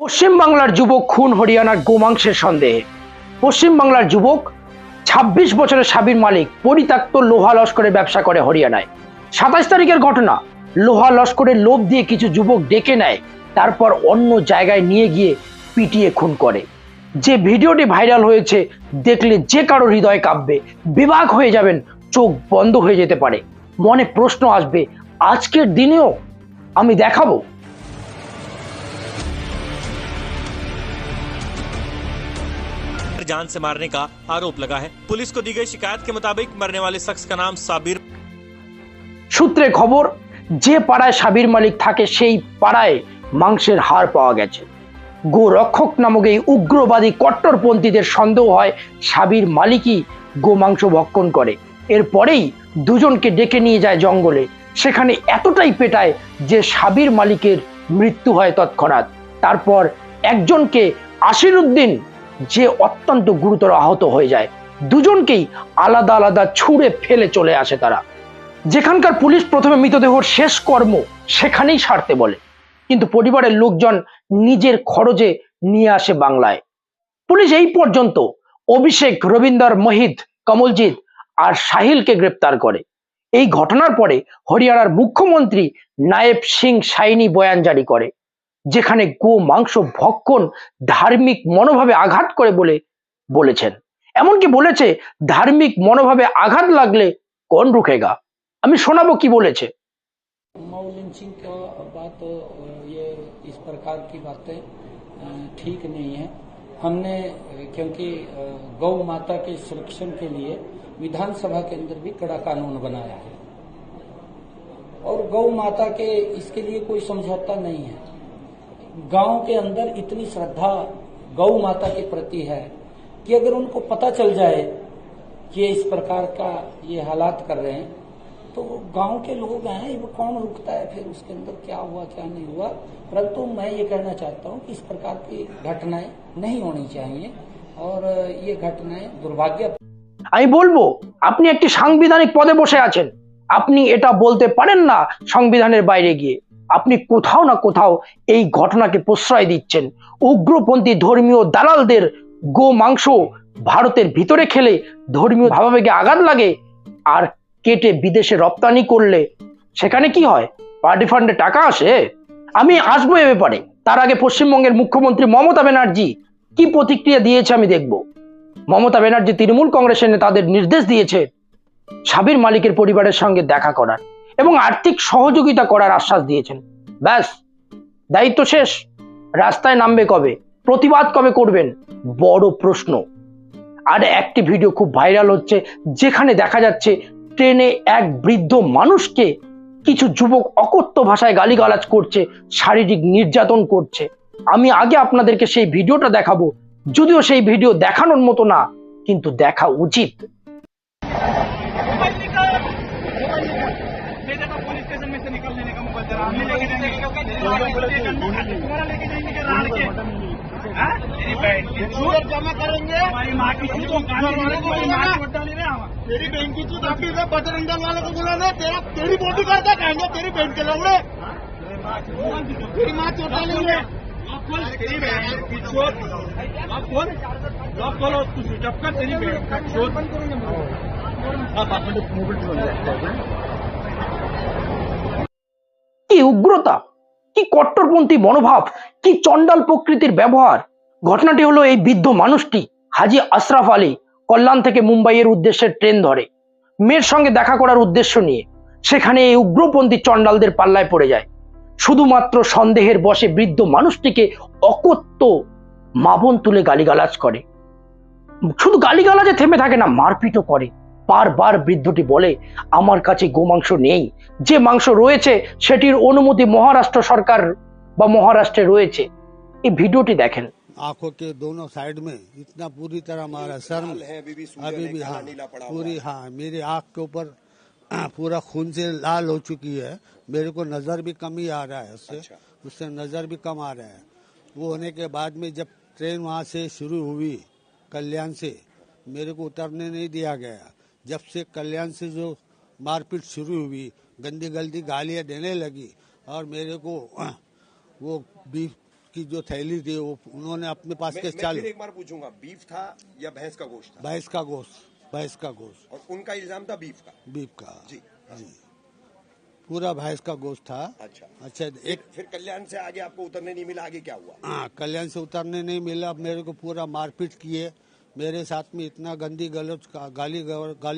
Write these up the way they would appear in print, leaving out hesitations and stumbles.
পশ্চিমবাংলার যুবক খুন হরিয়ানার গোমাংসের সন্দেহে। পশ্চিমবাংলার যুবক ২৬ বছরের সাবির মালিক পরিত্যক্ত লোহা লস্করের ব্যবসা করে হরিয়ানায়। ২৭ তারিখের ঘটনা। লোহা লস্করের লোভ দিয়ে কিছু যুবক ডেকে নেয়, তারপর অন্য জায়গায় নিয়ে গিয়ে পিটিয়ে খুন করে। যে ভিডিওটি ভাইরাল হয়েছে, দেখলে যে কারো হৃদয় কাঁপবে, বিভাগ হয়ে যাবেন, চোখ বন্ধ হয়ে যেতে পারে, মনে প্রশ্ন আসবে আজকের দিনেও আমি দেখাবো। जान से मारने का आरोप लगा है। पुलिस को दी गई शिकायत के मुताबिक मरने वाले शख्स का नाम साबिर। সূত্রে খবর, যে পাড়ায় সাবির মালিক থাকে সেই পাড়ায় মাংসের হাড় পাওয়া গেছে। গোরক্ষক নামক এই উগ্রবাদী কট্টরপন্থীদের সন্দেহ হয় সাবির মালিকই গোমাংস ভক্ষণ করে। এরপরেই দুজনকে ডেকে নিয়ে যায় জঙ্গলে। সেখানে এতটাই পেটায় যে সাবির মালিকের মৃত্যু হয় তৎক্ষণাৎ। তারপর একজনকে আশিরুদ্দিন, যে অত্যন্ত গুরুতর আহত হয়ে যায়। দুজনকেই আলাদা আলাদা ছুঁড়ে ফেলে চলে আসে তারা। যেখানকার পুলিশ প্রথমে মৃতদেহর শেষ কর্ম সেখানেই সারতে বলে, কিন্তু পরিবারের লোকজন নিজের খরচে নিয়ে আসে বাংলায়। পুলিশ এই পর্যন্ত অভিষেক, রবীন্দর, মোহিত, কমলজিৎ আর সাহিলকে গ্রেপ্তার করে। এই ঘটনার পরে হরিয়ানার মুখ্যমন্ত্রী নায়েব সিং সাইনি বয়ান জারি করে, যেখানে গো মাংস ভক্ষণ ধার্মিক মনোভাবে আঘাত করে বলে বলেছেন। এমনকি বলেছে, ধার্মিক মনোভাবে আঘাত লাগলে কौन रुकेगा। আমি শোনাবো কি বলেছে। मऊ लिंचिंग का बात, ये इस प्रकार की बातें ठीक नहीं है। हमने क्योंकि गौ माता के संरक्षण के लिए विधानसभा के अंदर भी कड़ा कानून बनाया है और गौ माता के इसके लिए कोई समझौता नहीं है। गांव के अंदर इतनी श्रद्धा गौ माता के प्रति है कि अगर उनको पता चल जाए कि इस प्रकार का ये हालात कर रहे हैं तो गांव के लोग हैं, वो कौन रुकता है फिर उसके अंदर क्या हुआ क्या नहीं हुआ। परंतु मैं ये कहना चाहता हूं कि इस प्रकार की घटनाएं नहीं होनी चाहिए और ये घटनाएं दुर्भाग्य। আমি বলবো, আপনি একটি সাংবিধানিক পদে বসে আছেন, আপনি এটা বলতে পারেন না সংবিধানের বাইরে গিয়ে। আপনি কোথাও না কোথাও এই ঘটনাকে প্রশ্রয় দিচ্ছেন। উগ্রপন্থী ধর্মীয় দালালদের গো মাংস ভারতের ভিতরে খেলে ধর্মীয় ভাবাবেগে আঘাত লাগে, আর কেটে বিদেশে রপ্তানি করলে সেখানে কি হয়? পার্টি ফান্ডে টাকা আসে। আমি আসবো এ ব্যাপারে। তার আগে পশ্চিমবঙ্গের মুখ্যমন্ত্রী মমতা ব্যানার্জি কি প্রতিক্রিয়া দিয়েছে আমি দেখব। মমতা ব্যানার্জি তৃণমূল কংগ্রেসের নেতাদের নির্দেশ দিয়েছে সাবির মালিকের পরিবারের সঙ্গে দেখা করার এবং আর্থিক সহযোগিতা করার আশ্বাস দিয়েছেন। ব্যাস, দায়িত্ব শেষ। রাস্তায় নামবে কবে? প্রতিবাদ কবে করবেন? বড় প্রশ্ন। আর একটি ভিডিও খুব ভাইরাল হচ্ছে, যেখানে দেখা যাচ্ছে ট্রেনে এক বৃদ্ধ মানুষকে কিছু যুবক অকথ্য ভাষায় গালিগালাজ করছে, শারীরিক নির্যাতন করছে। আমি আগে আপনাদেরকে সেই ভিডিওটা দেখাবো, যদিও সেই ভিডিও দেখানোর মতো না, কিন্তু দেখা উচিত। जमा करेंगे तेरी बहन की तू दाखिल है, बजरंग दल वालों को बुलाना, तेरा तेरी बॉडी करता कहेंगे तेरी बहन के लोग तेरी माँ चोटा लेंगे। तेरी बहन की चोट लॉक खोलो, तू स्विच ऑफ कर, तेरी बहन का चोट। কি উগ্রতা, কি কট্টরপন্থী মনোভাব, কি চণ্ডাল প্রকৃতির ব্যবহার। ঘটনাটি হলো, এই বৃদ্ধ মানুষটি হাজি আশরাফ আলী কল্যাণ থেকে মুম্বাইয়ের উদ্দেশ্যে ট্রেন ধরে মেয়ের সঙ্গে দেখা করার উদ্দেশ্য নিয়ে। সেখানে এই উগ্রপন্থী চণ্ডালদের পাল্লায় পড়ে যায়। শুধুমাত্র সন্দেহের বশে বৃদ্ধ মানুষটিকে অকথ্য মাবন তুলে গালিগালাজ করে। শুধু গালিগালাজে থেমে থাকে না, মারপিটও করে। বারবার বৃদ্ধটি বলে, আমার কাছে গোমাংস নেই, যে মাংস রয়েছে সেটির অনুমতি মহারাষ্ট্র সরকার বা মহারাষ্ট্রে রয়েছে। এই ভিডিওটি দেখেন। आंखों के दोनों साइड में इतना पूरी तरह मारा, सर में अभी भी हाँ पूरी, हाँ मेरी आंख के ऊपर पूरा खून से लाल हो चुकी है। मेरे को नजर भी कम ही आ रहा है उससे नजर भी कम आ रहा है। वो होने के बाद में जब ट्रेन वहाँ से शुरू हुई कल्याण से, मेरे को उतरने नहीं दिया गया। जब से कल्याण से जो मारपीट शुरू हुई, गंदी गंदी गालियाँ देने लगी और मेरे को वो उसकी जो थैली थी वो उन्होंने अपने पास के मैं चालू। फिर एक बार पूछूंगा, बीफ था या भैंस का गोश्त था? भैंस का गोश्त, भैंस का गोश्त, और उनका इल्जाम था बीफ का। बीफ का जी जी, पूरा भैंस का गोश्त था। अच्छा, एक फिर कल्याण से आगे आपको उतरने नहीं मिला, आगे क्या हुआ? हाँ, कल्याण से उतरने नहीं मिला, मेरे को पूरा मारपीट किए, मेरे साथ में इतना गंदी गाली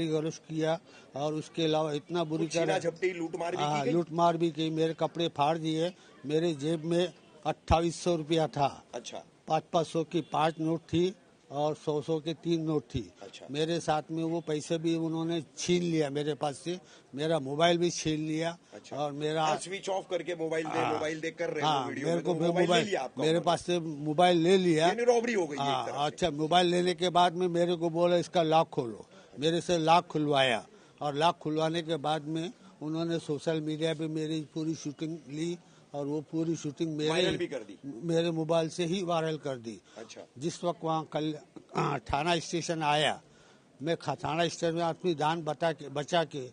गलौज किया, और उसके अलावा इतना बुरी तरह झपटी लूटमार भी की गई? लूटमार भी की, मेरे कपड़े फाड़ दिए, मेरे जेब में 2800 रुपया था। अच्छा, 500 की 5 नोट थी और 100 के 3 नोट थी। अच्छा। मेरे साथ में वो पैसे भी उन्होंने छीन लिया मेरे पास से, मेरा मोबाइल भी छीन लिया। अच्छा। और मेरा स्विच ऑफ करके मोबाइल देख कर रहे हो हाँ, वीडियो मेरे में, को तो मोबाइल ले लिया आपका? मेरे पास से मोबाइल ले लिया, यानी रॉबरी हो गई एक तरह से। अच्छा, मोबाइल लेने के बाद में मेरे को बोला इसका लॉक खोलो, मेरे से लॉक खुलवाया, और लॉक खुलवाने के बाद में उन्होंने सोशल मीडिया पे मेरी पूरी शूटिंग ली, और वो पूरी शूटिंग वायरल भी कर दी, मेरे मोबाइल से ही वायरल कर दी। अच्छा। जिस वक्त वहाँ कल थाना स्टेशन आया, मैं थाना स्टेशन में अपनी जान बचा के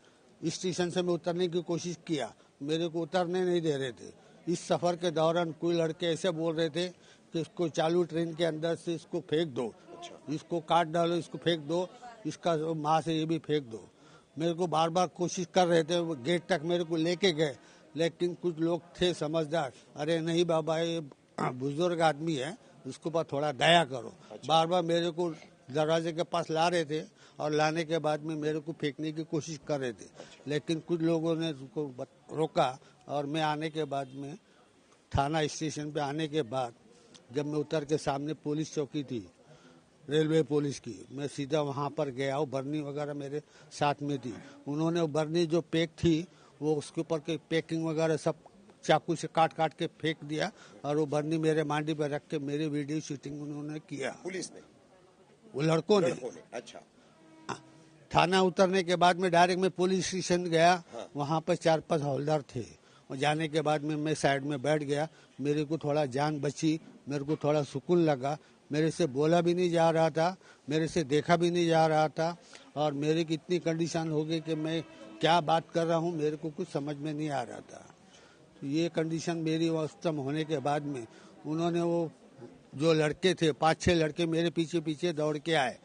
स्टेशन से मैं उतरने की कोशिश किया, मेरे को उतरने नहीं दे रहे थे। इस सफर के दौरान कोई लड़के ऐसे बोल रहे थे कि इसको चालू ट्रेन के अंदर से इसको फेंक दो, इसको काट डालो, इसको फेंक दो, इसका माँ से ये भी फेंक दो। मेरे को बार बार कोशिश कर रहे थे, वो गेट तक मेरे को लेके गए, लेकिन कुछ लोग थे समझदार, अरे नहीं बाबा ये बुजुर्ग आदमी है, उसके ऊपर थोड़ा दया करो। बार बार मेरे को दरवाजे के पास ला रहे थे, और लाने के बाद में मेरे को फेंकने की कोशिश कर रहे थे, लेकिन कुछ लोगों ने उसको रोका। और मैं आने के बाद में थाना स्टेशन पे आने के बाद जब मैं उतर के सामने पुलिस चौकी थी, रेलवे पुलिस की, मैं सीधा वहाँ पर गया। वो बर्नी वगैरह मेरे साथ में थी, उन्होंने वो बर्नी जो पैक थी वो उसके ऊपर के पैकिंग वगैरह सब चाकू से काट के फेंक दिया, और वो बर्नी मेरे मांडी पर रख के मेरी वीडियो शूटिंग उन्होंने किया। पुलिस ने? वो लड़कों ने। अच्छा। थाना उतरने के बाद में डायरेक्ट मैं पुलिस स्टेशन गया। हाँ। वहाँ पर 4-5 हवलदार थे, और जाने के बाद में मैं साइड में बैठ गया, मेरे को थोड़ा जान बची, मेरे को थोड़ा सुकून लगा। मेरे से बोला भी नहीं जा रहा था, मेरे से देखा भी नहीं जा रहा था, और मेरी कितनी कंडीशन हो गई कि मैं क्या बात कर रहा हूँ मेरे को कुछ समझ में नहीं आ रहा था। तो ये कंडीशन मेरी वास्तव होने के बाद में उन्होंने वो जो लड़के थे 5-6 लड़के मेरे पीछे पीछे दौड़ के आए।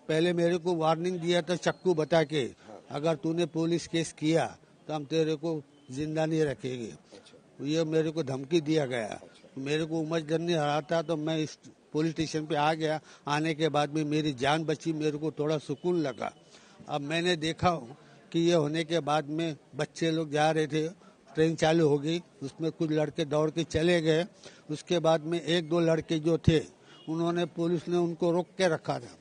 पहले मेरे को वार्निंग दिया था चक्कू बता के, अगर तूने पुलिस केस किया तो हम तेरे को जिंदा नहीं रखेंगे। ये मेरे को धमकी दिया गया। मेरे को उमस नहीं रहा था, तो मैं इस पुलिस स्टेशन पे आ गया। आने के बाद में मेरी जान बची, मेरे को थोड़ा सुकून लगा। अब मैंने देखा कि ये होने के बाद में बच्चे लोग जा रहे थे, ट्रेन चालू हो गई, उसमें कुछ लड़के दौड़ के चले गए। उसके बाद में 1-2 लड़के जो थे, उन्होंने पुलिस ने उनको रोक के रखा था।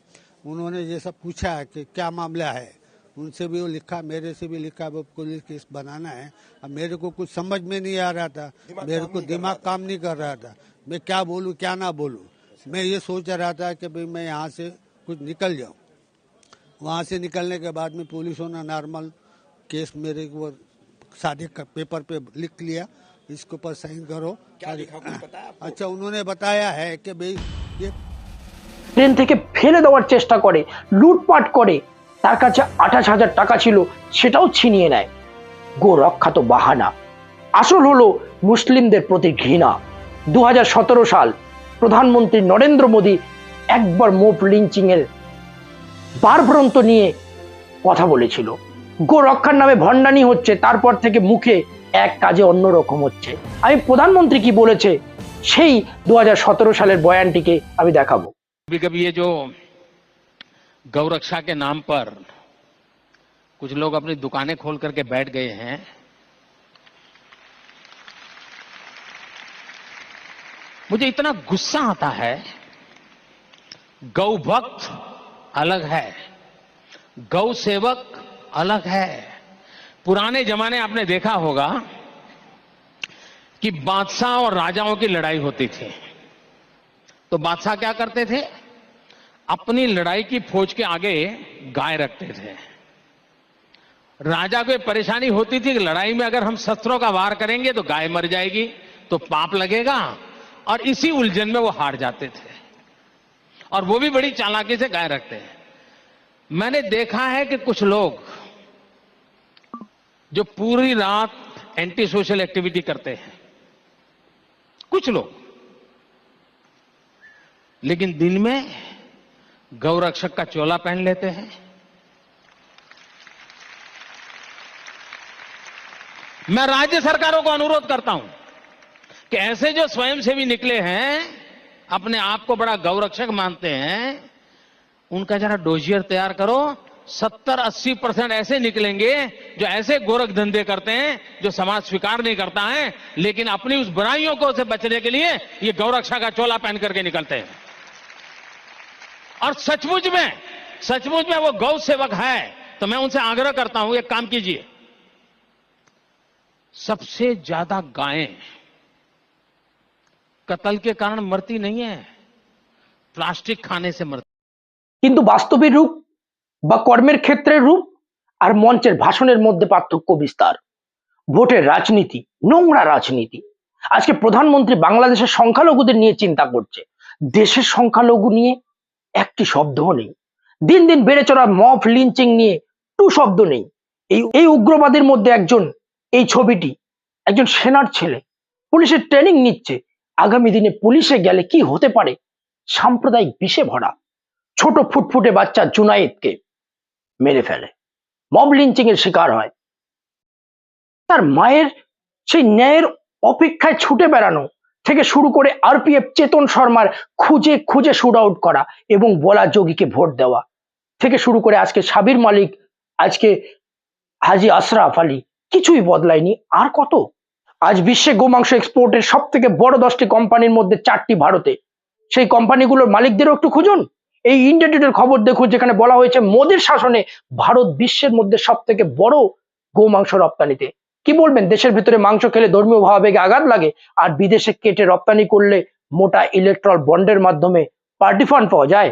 उन्होंने ये सब पूछा कि क्या मामला है, उनसे भी वो लिखा, मेरे से भी लिखा, वो पुलिस केस बनाना है। अब मेरे को कुछ समझ में नहीं आ रहा था, मेरे को दिमाग काम नहीं कर रहा था, मैं क्या बोलूँ क्या ना बोलूँ। मैं ये सोच रहा था कि भाई मैं यहाँ से कुछ निकल जाऊँ। वहाँ से निकलने के बाद में पुलिसों ने नॉर्मल केस मेरे को सादे पेपर पे लिख लिया, इसके ऊपर साइन करो। क्या लिखा कुछ पता है आपको? अच्छा, उन्होंने बताया है कि भाई ये ট্রেন থেকে ফেলে দেওয়ার চেষ্টা করে, লুটপাট করে, তার কাছে 28,000 টাকা ছিল সেটাও ছিনিয়ে নেয়। গো রক্ষা তো বাহানা, আসল হলো মুসলিমদের প্রতি ঘৃণা। 2017 সাল প্রধানমন্ত্রী নরেন্দ্র মোদী একবার মোপ লিঞ্চিং এর বারভ্রান্ত নিয়ে কথা বলেছিল। গো রক্ষার নামে ভণ্ডানি হচ্ছে, তারপর থেকে মুখে এক কাজে অন্যরকম হচ্ছে। আমি প্রধানমন্ত্রী কি বলেছে সেই 2017 সালের বয়ানটিকে আমি দেখাবো। कभी कभी ये जो गौरक्षा के नाम पर कुछ लोग अपनी दुकानें खोल करके बैठ गए हैं, मुझे इतना गुस्सा आता है। गौ भक्त अलग है, गौ सेवक अलग है। पुराने जमाने आपने देखा होगा कि बादशाह और राजाओं की लड़ाई होती थी, तो बादशाह क्या करते थे, अपनी लड़ाई की फौज के आगे गाय रखते थे। राजा को परेशानी होती थी कि लड़ाई में अगर हम शस्त्रों का वार करेंगे तो गाय मर जाएगी, तो पाप लगेगा, और इसी उलझन में वो हार जाते थे। और वो भी बड़ी चालाकी से गाय रखते हैं। मैंने देखा है कि कुछ लोग जो पूरी रात एंटी सोशल एक्टिविटी करते हैं, कुछ लोग लेकिन दिन में गौरक्षक का चोला पहन लेते हैं। मैं राज्य सरकारों को अनुरोध करता हूं कि ऐसे जो स्वयंसेवी निकले हैं, अपने आप को बड़ा गौरक्षक मानते हैं, उनका जरा डोजियर तैयार करो। 70-80% ऐसे निकलेंगे जो ऐसे गोरख धंधे करते हैं जो समाज स्वीकार नहीं करता है, लेकिन अपनी उस बुराइयों को से बचने के लिए ये गौरक्षा का चोला पहन करके निकलते हैं। और सचमुच में वो गौ सेवक है, तो मैं उनसे आग्रह करता हूं, एक काम कीजिए। सबसे ज्यादा गायें कत्ल के कारण मरती नहीं है, प्लास्टिक खाने से मरती। কিন্তু বাস্তবের রূপ বা কর্মের ক্ষেত্রের রূপ আর মঞ্চের ভাষণের মধ্যে পার্থক্য বিস্তার। ভোটের রাজনীতি, নোংরা রাজনীতি। আজকে প্রধানমন্ত্রী বাংলাদেশের সংখ্যালঘুদের নিয়ে চিন্তা করছে, দেশের সংখ্যালঘু নিয়ে একটি শব্দও নেই। দিন দিন বেড়ে চলা মব লিঞ্চিং নিয়ে টু শব্দ নেই। এই উগ্রবাদের মধ্যে এই ছবিটি একজন সেনার ছেলে পুলিশের ট্রেনিং নিচ্ছে। আগামী দিনে পুলিশে গেলে কি হতে পারে, সাম্প্রদায়িক বিষে ভরা। ছোট ফুটফুটে বাচ্চা জুনায়েদকে মেরে ফেলে, মব লিঞ্চিং এর শিকার হয়। তার মায়ের সেই ন্যায়ের অপেক্ষায় ছুটে বেড়ানো থেকে শুরু করে আরপিএফ চেতন শর্মার খুঁজে খুঁজে শুট আউট করা এবং বলা যোগীকে ভোট দেওয়া থেকে শুরু করে আজকে সাবির মালিক, আজকে হাজি আশরাফ আলী, কিছুই বদলায়নি। আর কত? আজ বিশ্বে গোমাংস এক্সপোর্টের সব থেকে বড় 10টি কোম্পানির মধ্যে 4টি ভারতে। সেই কোম্পানিগুলোর মালিকদেরও একটু খুঁজুন। এই ইন্ডিয়া টুডের খবর দেখুন, যেখানে বলা হয়েছে মোদির শাসনে ভারত বিশ্বের মধ্যে সব থেকে বড় গোমাংস রপ্তানিতে। কি বলবেন? দেশের ভিতরে মাংস খেলে ধর্মীয় ভাবাবেগে আঘাত লাগে, আর বিদেশে কেটে রপ্তানি করলে মোটা ইলেকট্রাল বন্ডের মাধ্যমে পার্টি ফান্ড পাওয়া যায়।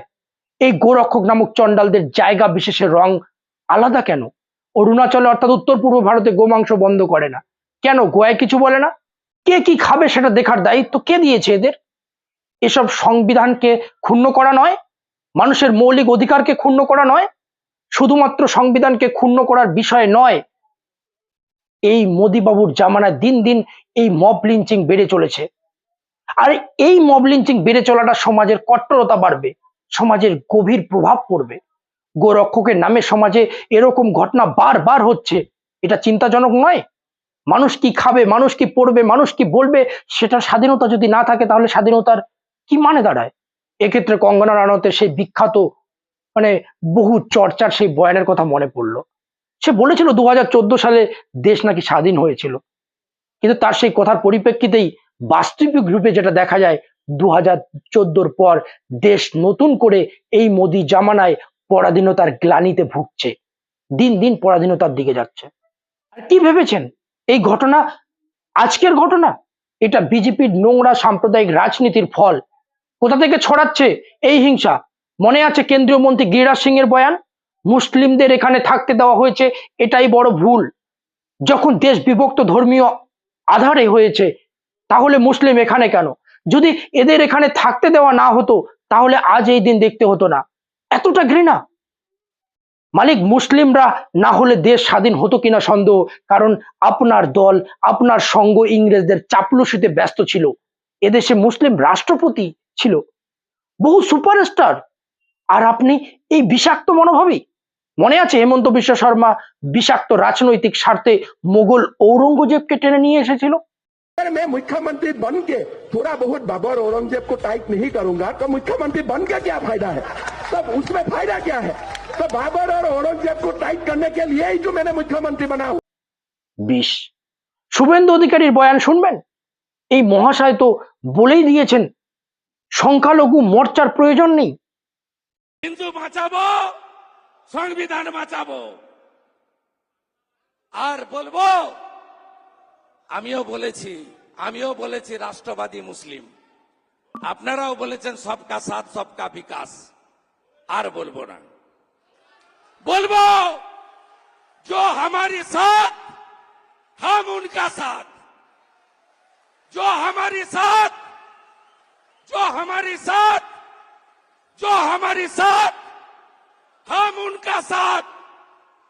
এই গোরক্ষক নামক চন্ডালদের জায়গা বিশেষে রং আলাদা কেন? অরুণাচলে অর্থাৎ উত্তর পূর্ব ভারতে গোমাংস বন্ধ করে না কেন? গোয়ায় কিছু বলে না? কে কি খাবে সেটা দেখার দায়িত্ব কে দিয়েছে এদের? এসব সংবিধানকে ক্ষুণ্ণ করা নয়, মানুষের মৌলিক অধিকারকে ক্ষুণ্ণ করা নয়, শুধুমাত্র সংবিধানকে ক্ষুণ্ণ করার বিষয় নয়। এই মোদি বাবুর জামানায় দিন দিন এই মব লিঞ্চিং বেড়ে চলেছে। আর এই মব লিঞ্চিং বেড়ে চলাটা সমাজের কট্টরতা বাড়বে, সমাজের গভীর প্রভাব পড়বে। গোরক্ষকের নামে সমাজে এরকম ঘটনা বারবার হচ্ছে, এটা চিন্তাজনক নয়? মানুষ কি খাবে, মানুষ কি পড়বে, মানুষ কি বলবে, সেটা স্বাধীনতা যদি না থাকে তাহলে স্বাধীনতার কি মানে দাঁড়ায়? এক্ষেত্রে কঙ্গনা রানাউতের সেই বিখ্যাত বহু চর্চার সেই বয়ানের কথা মনে পড়লো। সে বলেছিল 2014 সালে দেশ নাকি স্বাধীন হয়েছিল, কিন্তু তার সেই কথার পরিপ্রেক্ষিতেই বাস্তবিক রূপে যেটা দেখা যায়, 2014 পর দেশ নতুন করে এই মোদি জামানায় পরাধীনতার গ্লানিতে ভুগছে, দিন দিন পরাধীনতার দিকে যাচ্ছে। আর কি ভেবেছেন এই ঘটনা আজকের ঘটনা? এটা বিজেপির নোংরা সাম্প্রদায়িক রাজনীতির ফল। কোথা থেকে ছড়াচ্ছে এই হিংসা? মনে আছে কেন্দ্রীয় মন্ত্রী গিরিরাজ সিং এর বয়ান, মুসলিমদের এখানে থাকতে দেওয়া হয়েছে, এটাই বড় ভুল। যখন দেশ বিভক্ত ধর্মীয় আধারে হয়েছে, তাহলে মুসলিম এখানে কেন? যদি এদের এখানে থাকতে দেওয়া না হতো তাহলে আজ এই দিন দেখতে হতো না। এতটা ঘৃণা। মালিক মুসলিমরা না হলে দেশ স্বাধীন হতো কিনা সন্দেহ, কারণ আপনার দল, আপনার সঙ্গ ইংরেজদের চাপলুসিতে ব্যস্ত ছিল। এদেশে মুসলিম রাষ্ট্রপতি ছিল, বহু সুপারস্টার, আর আপনি এই বিষাক্ত মনোভাবী। মনে আছে হেমন্ত বিশ্ব শর্মা বিষাক্ত রাজনৈতিক স্বার্থে মোগল औरंगजेब टेने নিয়ে এসেছিল? अगर मैं मुख्यमंत्री बन के थोड़ा बहुत बाबर औरंगजेब को टाइट नहीं करूंगा तो मुख्यमंत्री बन के क्या फायदा है? तब उसमें फायदा क्या है? तो बाबर और औरंगजेब को टाइट करने के लिए ही जो मैंने मुख्यमंत्री बना। 20 শুভেন্দু অধিকারীর বয়ান শুনবেন। এই মহাশয় তো বলেই দিয়েছেন সংখ্যালঘু মোর্চার প্রয়োজন নেই। হিন্দু বাঁচাবো, সংবিধান বাঁচাবো। আর বলবো, আমিও বলেছি রাষ্ট্রবাদী মুসলিম, আপনারাও বলেছেন সবকা সাথ সবকা বিকাশ। আর বলবো না, বলবো जो हमारे साथ हम उनका साथ, जो हमारे साथ हम उनका साथ,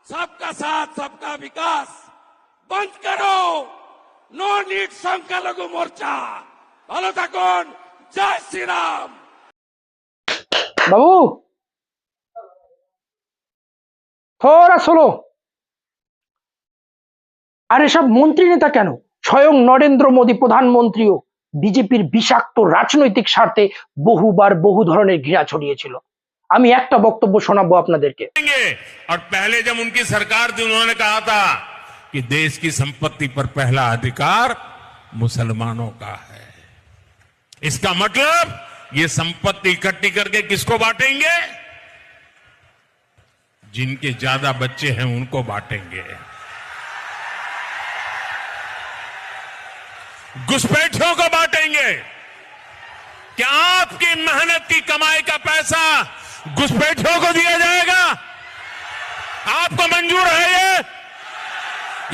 सबका साथ सबका विकास। बंद करो नो नीड সংখ্যালঘু মোর্চা। ভালো থাকুন, জয় শ্রীরাম। বাবু থোড়া সোলো। আর এসব মন্ত্রী নেতা কেন, স্বয়ং নরেন্দ্র মোদী প্রধানমন্ত্রীও বিজেপির বিষাক্ত রাজনৈতিক স্বার্থে বহুবার বহু ধরনের ঘৃণা ছড়িয়েছিল। আমি একটা বক্তব্য শোনাবো আপনাদেরকে। और पहले जब उनकी सरकार थी उन्होंने कहा था कि देश की संपत्ति पर पहला अधिकार मुसलमानों का है। इसका मतलब ये संपत्ति इकट्ठी करके किसको बांटेंगे? जिनके ज्यादा बच्चे हैं उनको बांटेंगे। घुसपैठियों को बांटेंगे। क्या आपकी मेहनत की कमाई का पैसा घुसपैठियों को दिया जाएगा? आपको मंजूर है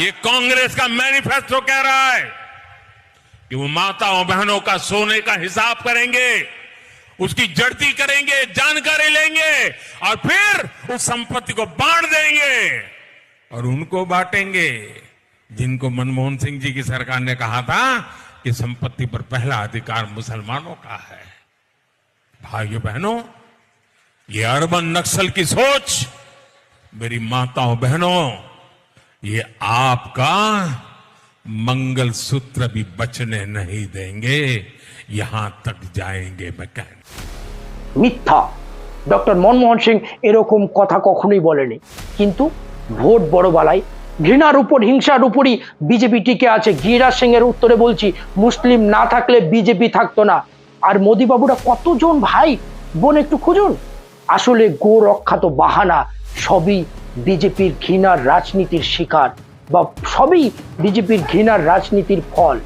ये कांग्रेस का मैनिफेस्टो कह रहा है कि वो माताओं बहनों का सोने का हिसाब करेंगे, उसकी जड़ती करेंगे, जानकारी लेंगे और फिर उस संपत्ति को बांट देंगे और उनको बांटेंगे जिनको मनमोहन सिंह जी की सरकार ने कहा था कि संपत्ति पर पहला अधिकार मुसलमानों का है। भाइयों बहनों, ये अर्बन नक्सल की सोच, मेरी माताओं बहनों, ये आपका मंगलसूत्र भी बचने नहीं देंगे, यहां तक जाएंगे मैं कहने। মিথ্যা, ডক্টর মনমোহন সিং এরকম কথা কখনোই বলেনি। কিন্তু ভোট বড় বালাই, ঘৃণার উপর হিংসার উপরই বিজেপি টিকে আছে। গিরিরাজ সিং এর উত্তরে বলছি, মুসলিম না থাকলে বিজেপি থাকতো না। আর মোদি বাবুরা কতজন ভাই বোন একটু খুঁজুন। আসলে গো রক্ষা তো বাহানা, সবই বিজেপির ঘৃণার রাজনীতির শিকার, বা সবই বিজেপির ঘৃণার রাজনীতির ফল।